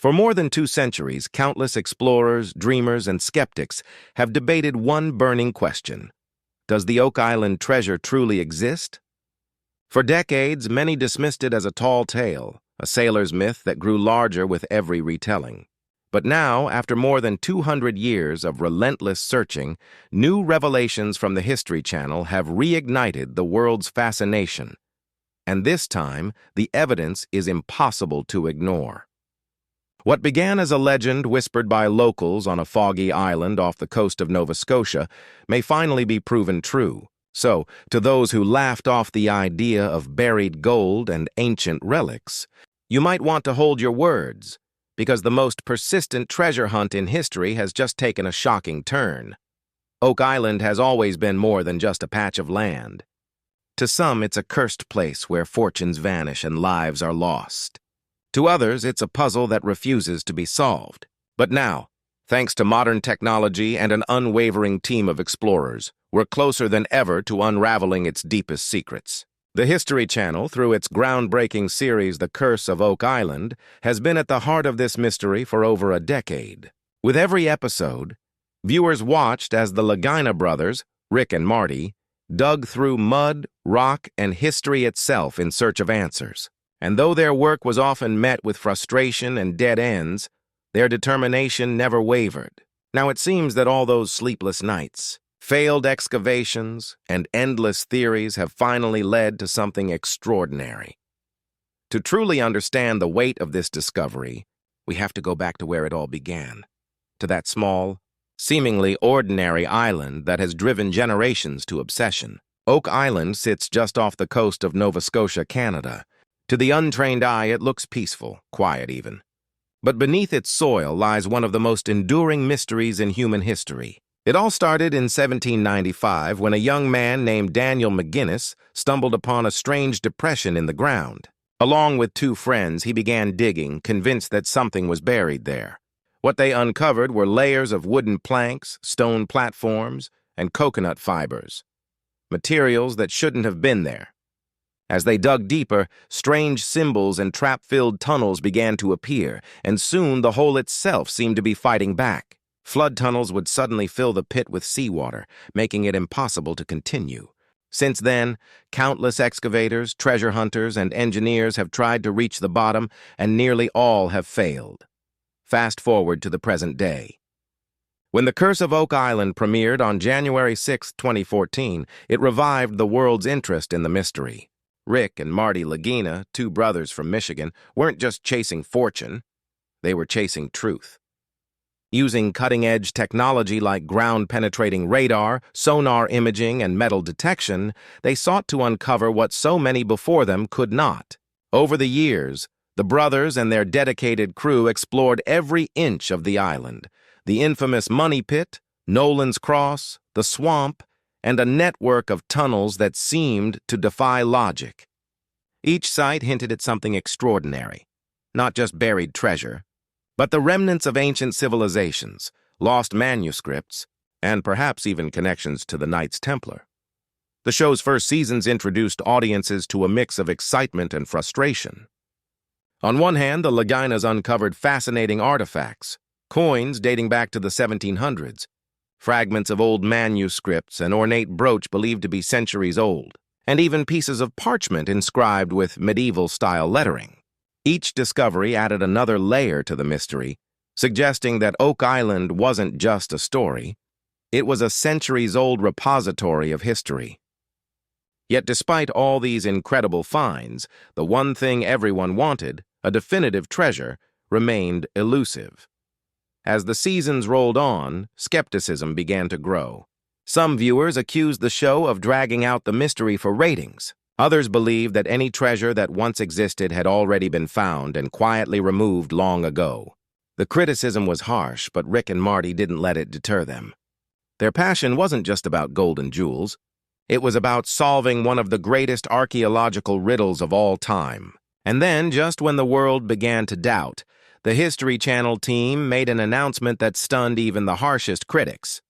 For more than 2 centuries, countless explorers, dreamers, and skeptics have debated one burning question. Does the Oak Island treasure truly exist? For decades, many dismissed it as a tall tale, a sailor's myth that grew larger with every retelling. But now, after more than 200 years of relentless searching, new revelations from the History Channel have reignited the world's fascination. And this time, the evidence is impossible to ignore. What began as a legend whispered by locals on a foggy island off the coast of Nova Scotia may finally be proven true. So, to those who laughed off the idea of buried gold and ancient relics, you might want to hold your words, because the most persistent treasure hunt in history has just taken a shocking turn. Oak Island has always been more than just a patch of land. To some, it's a cursed place where fortunes vanish and lives are lost. To others, it's a puzzle that refuses to be solved. But now, thanks to modern technology and an unwavering team of explorers, we're closer than ever to unraveling its deepest secrets. The History Channel, through its groundbreaking series The Curse of Oak Island, has been at the heart of this mystery for over a decade. With every episode, viewers watched as the Lagina brothers, Rick and Marty, dug through mud, rock, and history itself in search of answers. And though their work was often met with frustration and dead ends, their determination never wavered. Now it seems that all those sleepless nights, failed excavations, and endless theories have finally led to something extraordinary. To truly understand the weight of this discovery, we have to go back to where it all began, to that small, seemingly ordinary island that has driven generations to obsession. Oak Island sits just off the coast of Nova Scotia, Canada. To the untrained eye, it looks peaceful, quiet even. But beneath its soil lies one of the most enduring mysteries in human history. It all started in 1795 when a young man named Daniel McGinnis stumbled upon a strange depression in the ground. Along with 2 friends, he began digging, convinced that something was buried there. What they uncovered were layers of wooden planks, stone platforms, and coconut fibers, materials that shouldn't have been there. As they dug deeper, strange symbols and trap-filled tunnels began to appear, and soon the hole itself seemed to be fighting back. Flood tunnels would suddenly fill the pit with seawater, making it impossible to continue. Since then, countless excavators, treasure hunters, and engineers have tried to reach the bottom, and nearly all have failed. Fast forward to the present day. When The Curse of Oak Island premiered on January 6, 2014, it revived the world's interest in the mystery. Rick and Marty Lagina, 2 brothers from Michigan, weren't just chasing fortune, they were chasing truth. Using cutting-edge technology like ground-penetrating radar, sonar imaging, and metal detection, they sought to uncover what so many before them could not. Over the years, the brothers and their dedicated crew explored every inch of the island, the infamous Money Pit, Nolan's Cross, the swamp, and a network of tunnels that seemed to defy logic. Each site hinted at something extraordinary, not just buried treasure, but the remnants of ancient civilizations, lost manuscripts, and perhaps even connections to the Knights Templar. The show's first seasons introduced audiences to a mix of excitement and frustration. On one hand, the Laginas uncovered fascinating artifacts, coins dating back to the 1700s, fragments of old manuscripts, an ornate brooch believed to be centuries old, and even pieces of parchment inscribed with medieval-style lettering. Each discovery added another layer to the mystery, suggesting that Oak Island wasn't just a story, it was a centuries-old repository of history. Yet despite all these incredible finds, the one thing everyone wanted, a definitive treasure, remained elusive. As the seasons rolled on, skepticism began to grow. Some viewers accused the show of dragging out the mystery for ratings. Others believed that any treasure that once existed had already been found and quietly removed long ago. The criticism was harsh, but Rick and Marty didn't let it deter them. Their passion wasn't just about gold and jewels. It was about solving one of the greatest archaeological riddles of all time. And then, just when the world began to doubt, the History Channel team made an announcement that stunned even the harshest critics.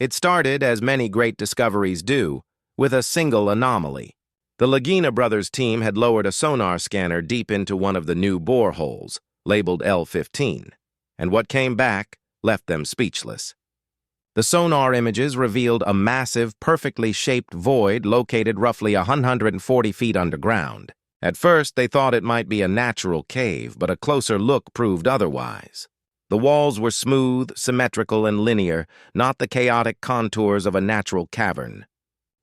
It started, as many great discoveries do, with a single anomaly. The Lagina brothers' team had lowered a sonar scanner deep into one of the new boreholes, labeled L15, and what came back left them speechless. The sonar images revealed a massive, perfectly shaped void located roughly 140 feet underground. At first, they thought it might be a natural cave, but a closer look proved otherwise. The walls were smooth, symmetrical, and linear, not the chaotic contours of a natural cavern.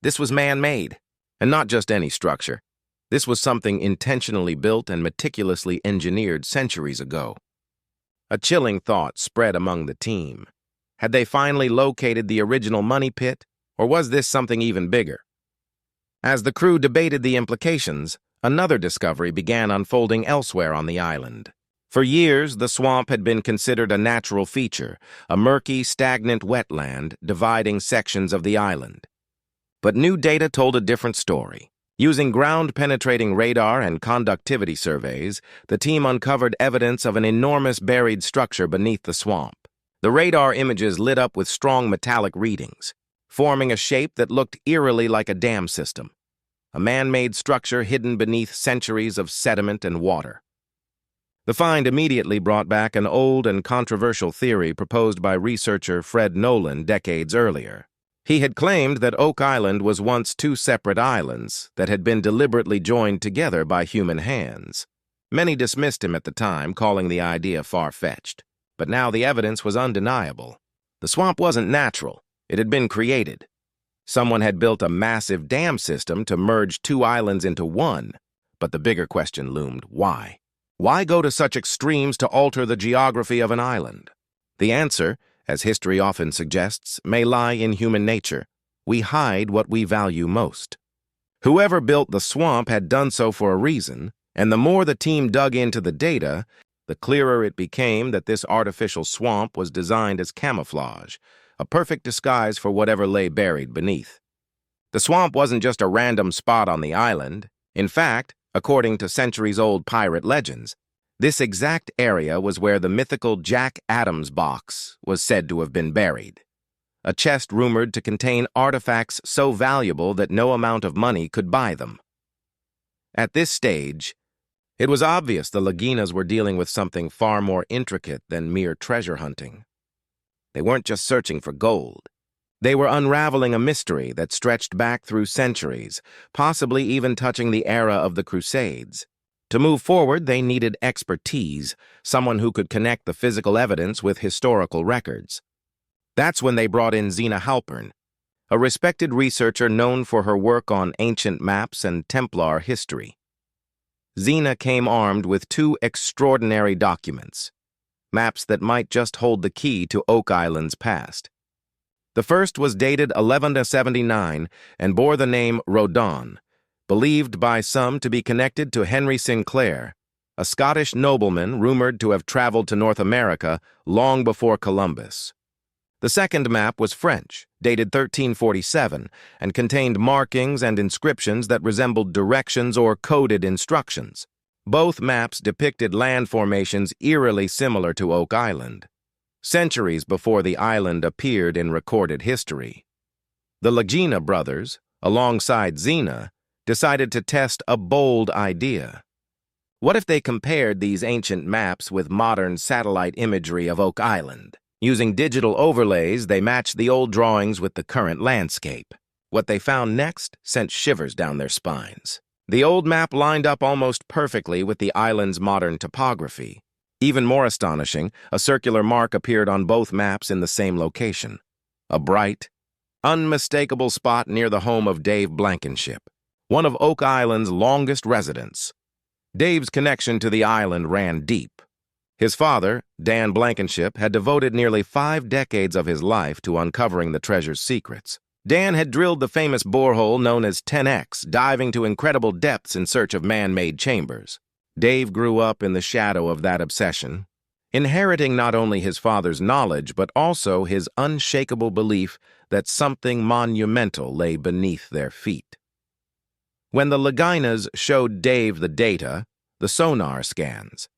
This was man-made, and not just any structure. This was something intentionally built and meticulously engineered centuries ago. A chilling thought spread among the team. Had they finally located the original money pit, or was this something even bigger? As the crew debated the implications, another discovery began unfolding elsewhere on the island. For years, the swamp had been considered a natural feature, a murky, stagnant wetland dividing sections of the island. But new data told a different story. Using ground-penetrating radar and conductivity surveys, the team uncovered evidence of an enormous buried structure beneath the swamp. The radar images lit up with strong metallic readings, forming a shape that looked eerily like a dam system, a man-made structure hidden beneath centuries of sediment and water. The find immediately brought back an old and controversial theory proposed by researcher Fred Nolan decades earlier. He had claimed that Oak Island was once two separate islands that had been deliberately joined together by human hands. Many dismissed him at the time, calling the idea far-fetched. But now the evidence was undeniable. The swamp wasn't natural. It had been created. Someone had built a massive dam system to merge two islands into one. But the bigger question loomed: why? Why go to such extremes to alter the geography of an island? The answer, as history often suggests, may lie in human nature. We hide what we value most. Whoever built the swamp had done so for a reason, and the more the team dug into the data, the clearer it became that this artificial swamp was designed as camouflage, a perfect disguise for whatever lay buried beneath. The swamp wasn't just a random spot on the island. In fact, according to centuries-old pirate legends, this exact area was where the mythical Jack Adams box was said to have been buried, a chest rumored to contain artifacts so valuable that no amount of money could buy them. At this stage, it was obvious the Laginas were dealing with something far more intricate than mere treasure hunting. They weren't just searching for gold. They were unraveling a mystery that stretched back through centuries, possibly even touching the era of the Crusades. To move forward, they needed expertise, someone who could connect the physical evidence with historical records. That's when they brought in Zena Halpern, a respected researcher known for her work on ancient maps and Templar history. Zena came armed with two extraordinary documents, maps that might just hold the key to Oak Island's past. The first was dated 1179 and bore the name Rodon, believed by some to be connected to Henry Sinclair, a Scottish nobleman rumored to have traveled to North America long before Columbus. The second map was French, dated 1347, and contained markings and inscriptions that resembled directions or coded instructions. Both maps depicted land formations eerily similar to Oak Island, centuries before the island appeared in recorded history. The Lagina brothers, alongside Zena, decided to test a bold idea. What if they compared these ancient maps with modern satellite imagery of Oak Island? Using digital overlays, they matched the old drawings with the current landscape. What they found next sent shivers down their spines. The old map lined up almost perfectly with the island's modern topography. Even more astonishing, a circular mark appeared on both maps in the same location. A bright, unmistakable spot near the home of Dave Blankenship, one of Oak Island's longest residents. Dave's connection to the island ran deep. His father, Dan Blankenship, had devoted nearly 5 decades of his life to uncovering the treasure's secrets. Dan had drilled the famous borehole known as 10X, diving to incredible depths in search of man-made chambers. Dave grew up in the shadow of that obsession, inheriting not only his father's knowledge but also his unshakable belief that something monumental lay beneath their feet. When the Laginas showed Dave the data, the sonar scans,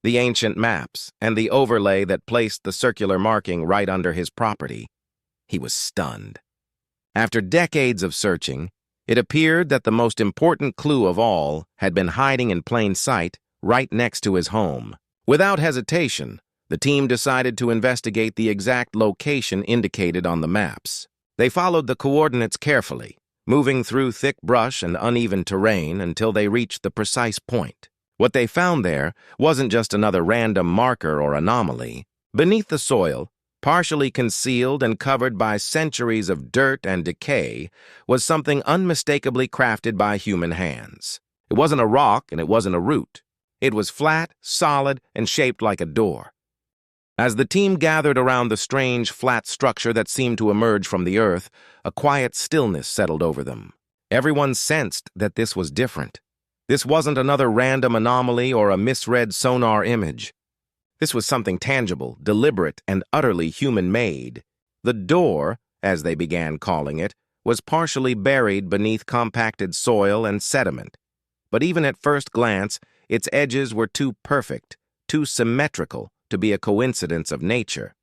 the ancient maps, and the overlay that placed the circular marking right under his property, he was stunned. After decades of searching, it appeared that the most important clue of all had been hiding in plain sight right next to his home. Without hesitation, the team decided to investigate the exact location indicated on the maps. They followed the coordinates carefully, moving through thick brush and uneven terrain until they reached the precise point. What they found there wasn't just another random marker or anomaly. Beneath the soil, partially concealed and covered by centuries of dirt and decay, was something unmistakably crafted by human hands. It wasn't a rock and it wasn't a root. It was flat, solid, and shaped like a door. As the team gathered around the strange, flat structure that seemed to emerge from the earth, a quiet stillness settled over them. Everyone sensed that this was different. This wasn't another random anomaly or a misread sonar image. This was something tangible, deliberate, and utterly human-made. The door, as they began calling it, was partially buried beneath compacted soil and sediment. But even at first glance, its edges were too perfect, too symmetrical, to be a coincidence of nature.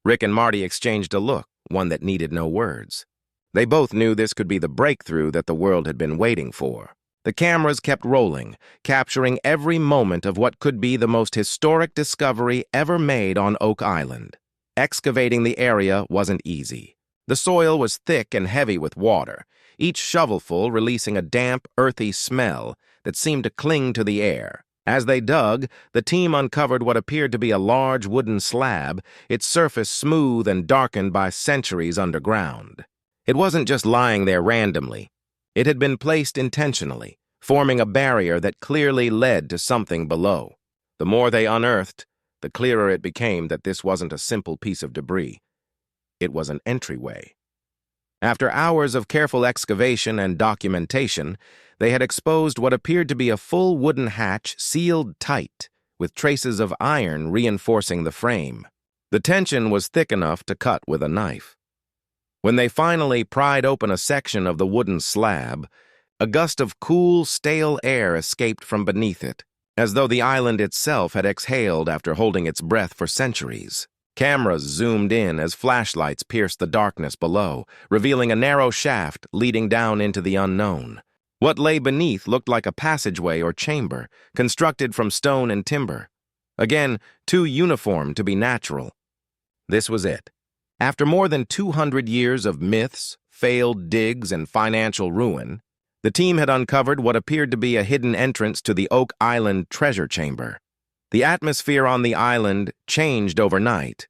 Rick and Marty exchanged a look, one that needed no words. They both knew this could be the breakthrough that the world had been waiting for. The cameras kept rolling, capturing every moment of what could be the most historic discovery ever made on Oak Island. Excavating the area wasn't easy. The soil was thick and heavy with water, each shovelful releasing a damp, earthy smell that seemed to cling to the air. As they dug, the team uncovered what appeared to be a large wooden slab, its surface smooth and darkened by centuries underground. It wasn't just lying there randomly. It had been placed intentionally, forming a barrier that clearly led to something below. The more they unearthed, the clearer it became that this wasn't a simple piece of debris. It was an entryway. After hours of careful excavation and documentation, they had exposed what appeared to be a full wooden hatch sealed tight, with traces of iron reinforcing the frame. The tension was thick enough to cut with a knife. When they finally pried open a section of the wooden slab, a gust of cool, stale air escaped from beneath it, as though the island itself had exhaled after holding its breath for centuries. Cameras zoomed in as flashlights pierced the darkness below, revealing a narrow shaft leading down into the unknown. What lay beneath looked like a passageway or chamber, constructed from stone and timber. Again, too uniform to be natural. This was it. After more than 200 years of myths, failed digs, and financial ruin, the team had uncovered what appeared to be a hidden entrance to the Oak Island treasure chamber. The atmosphere on the island changed overnight.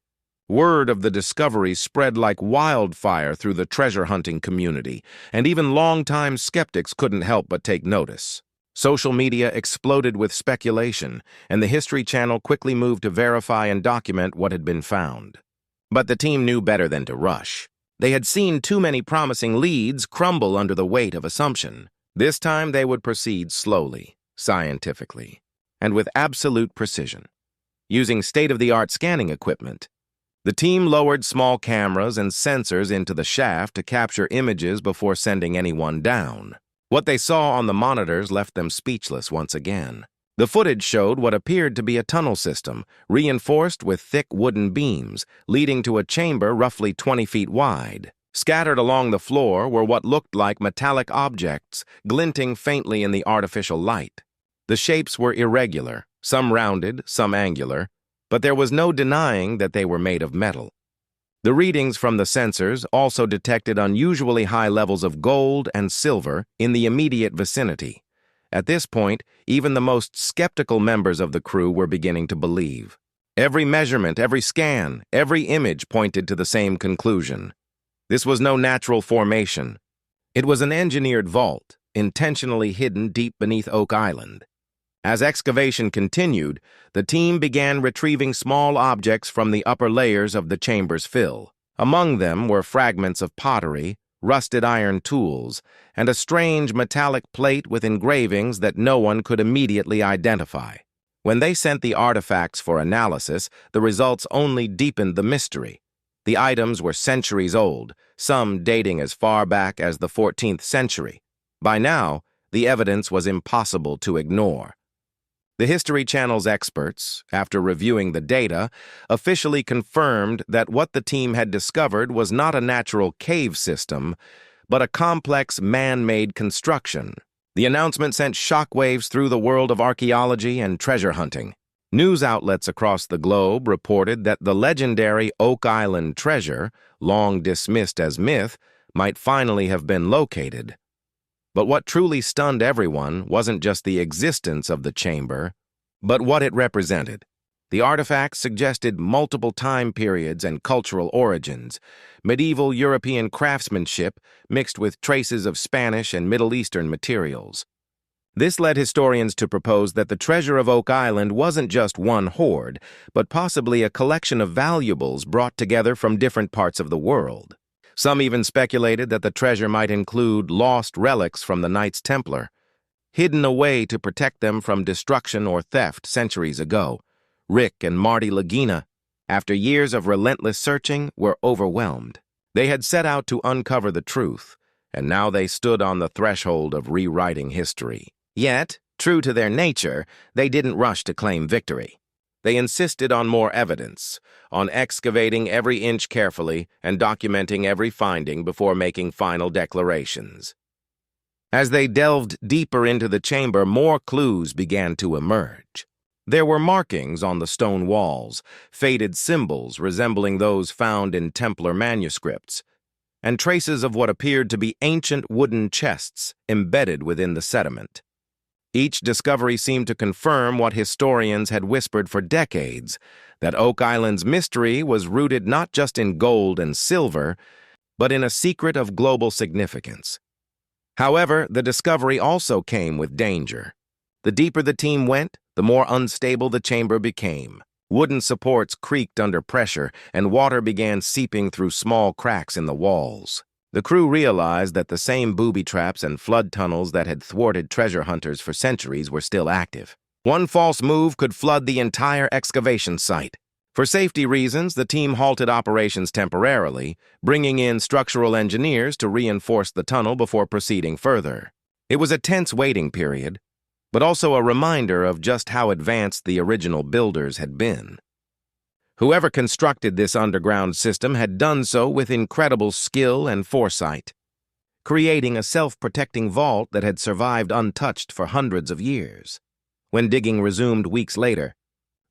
Word of the discovery spread like wildfire through the treasure-hunting community, and even longtime skeptics couldn't help but take notice. Social media exploded with speculation, and the History Channel quickly moved to verify and document what had been found. But the team knew better than to rush. They had seen too many promising leads crumble under the weight of assumption. This time they would proceed slowly, scientifically, and with absolute precision. Using state-of-the-art scanning equipment, the team lowered small cameras and sensors into the shaft to capture images before sending anyone down. What they saw on the monitors left them speechless once again. The footage showed what appeared to be a tunnel system, reinforced with thick wooden beams, leading to a chamber roughly 20 feet wide. Scattered along the floor were what looked like metallic objects, glinting faintly in the artificial light. The shapes were irregular, some rounded, some angular, but there was no denying that they were made of metal. The readings from the sensors also detected unusually high levels of gold and silver in the immediate vicinity. At this point, even the most skeptical members of the crew were beginning to believe. Every measurement, every scan, every image pointed to the same conclusion. This was no natural formation. It was an engineered vault, intentionally hidden deep beneath Oak Island. As excavation continued, the team began retrieving small objects from the upper layers of the chamber's fill. Among them were fragments of pottery, rusted iron tools, and a strange metallic plate with engravings that no one could immediately identify. When they sent the artifacts for analysis, the results only deepened the mystery. The items were centuries old, some dating as far back as the 14th century. By now, the evidence was impossible to ignore. The History Channel's experts, after reviewing the data, officially confirmed that what the team had discovered was not a natural cave system, but a complex man-made construction. The announcement sent shockwaves through the world of archaeology and treasure hunting. News outlets across the globe reported that the legendary Oak Island treasure, long dismissed as myth, might finally have been located. But what truly stunned everyone wasn't just the existence of the chamber, but what it represented. The artifacts suggested multiple time periods and cultural origins, medieval European craftsmanship mixed with traces of Spanish and Middle Eastern materials. This led historians to propose that the treasure of Oak Island wasn't just one hoard, but possibly a collection of valuables brought together from different parts of the world. Some even speculated that the treasure might include lost relics from the Knights Templar, hidden away to protect them from destruction or theft centuries ago. Rick and Marty Lagina, after years of relentless searching, were overwhelmed. They had set out to uncover the truth, and now they stood on the threshold of rewriting history. Yet, true to their nature, they didn't rush to claim victory. They insisted on more evidence, on excavating every inch carefully and documenting every finding before making final declarations. As they delved deeper into the chamber, more clues began to emerge. There were markings on the stone walls, faded symbols resembling those found in Templar manuscripts, and traces of what appeared to be ancient wooden chests embedded within the sediment. Each discovery seemed to confirm what historians had whispered for decades, that Oak Island's mystery was rooted not just in gold and silver, but in a secret of global significance. However, the discovery also came with danger. The deeper the team went, the more unstable the chamber became. Wooden supports creaked under pressure, and water began seeping through small cracks in the walls. The crew realized that the same booby traps and flood tunnels that had thwarted treasure hunters for centuries were still active. One false move could flood the entire excavation site. For safety reasons, the team halted operations temporarily, bringing in structural engineers to reinforce the tunnel before proceeding further. It was a tense waiting period, but also a reminder of just how advanced the original builders had been. Whoever constructed this underground system had done so with incredible skill and foresight, creating a self-protecting vault that had survived untouched for hundreds of years. When digging resumed weeks later,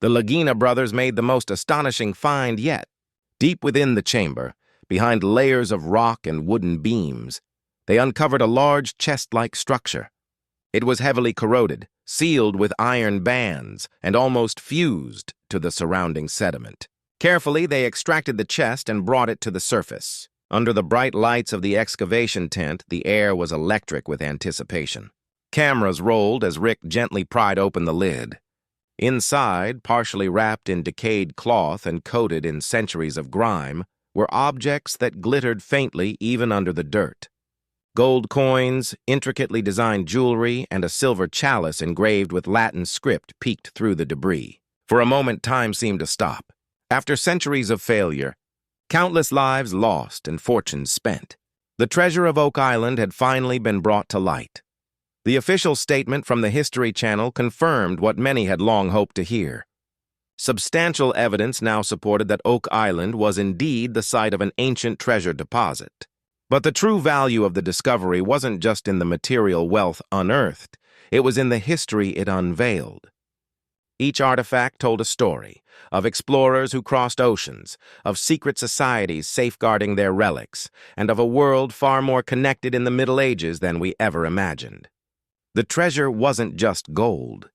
the Lagina brothers made the most astonishing find yet. Deep within the chamber, behind layers of rock and wooden beams, they uncovered a large chest-like structure. It was heavily corroded, sealed with iron bands, and almost fused to the surrounding sediment. Carefully, they extracted the chest and brought it to the surface. Under the bright lights of the excavation tent, the air was electric with anticipation. Cameras rolled as Rick gently pried open the lid. Inside, partially wrapped in decayed cloth and coated in centuries of grime, were objects that glittered faintly even under the dirt. Gold coins, intricately designed jewelry, and a silver chalice engraved with Latin script peeked through the debris. For a moment, time seemed to stop. After centuries of failure, countless lives lost and fortunes spent, the treasure of Oak Island had finally been brought to light. The official statement from the History Channel confirmed what many had long hoped to hear. Substantial evidence now supported that Oak Island was indeed the site of an ancient treasure deposit. But the true value of the discovery wasn't just in the material wealth unearthed, it was in the history it unveiled. Each artifact told a story of explorers who crossed oceans, of secret societies safeguarding their relics, and of a world far more connected in the Middle Ages than we ever imagined. The treasure wasn't just gold.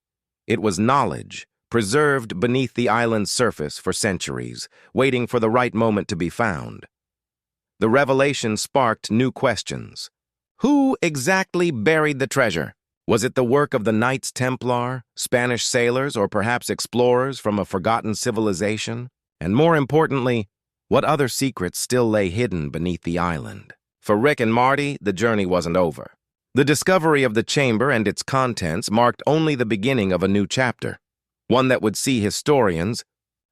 It was knowledge, preserved beneath the island's surface for centuries, waiting for the right moment to be found. The revelation sparked new questions. Who exactly buried the treasure? Was it the work of the Knights Templar, Spanish sailors, or perhaps explorers from a forgotten civilization? And more importantly, what other secrets still lay hidden beneath the island? For Rick and Marty, the journey wasn't over. The discovery of the chamber and its contents marked only the beginning of a new chapter, one that would see historians,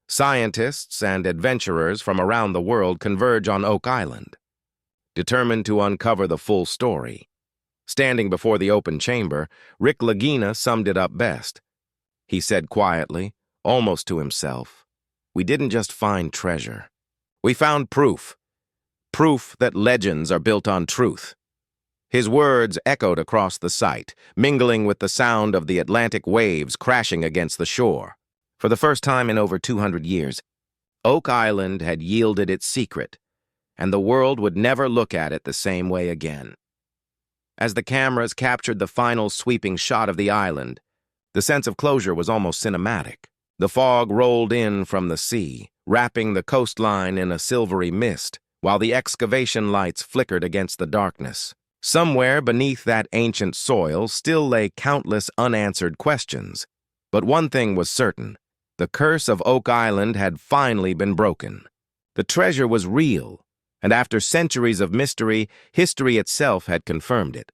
scientists, and adventurers from around the world converge on Oak Island, determined to uncover the full story. Standing before the open chamber, Rick Lagina summed it up best. He said quietly, almost to himself, "We didn't just find treasure. We found proof. Proof that legends are built on truth." His words echoed across the site, mingling with the sound of the Atlantic waves crashing against the shore. For the first time in over 200 years, Oak Island had yielded its secret, and the world would never look at it the same way again. As the cameras captured the final sweeping shot of the island, the sense of closure was almost cinematic. The fog rolled in from the sea, wrapping the coastline in a silvery mist, while the excavation lights flickered against the darkness. Somewhere beneath that ancient soil still lay countless unanswered questions. But one thing was certain: the curse of Oak Island had finally been broken. The treasure was real, and after centuries of mystery, history itself had confirmed it.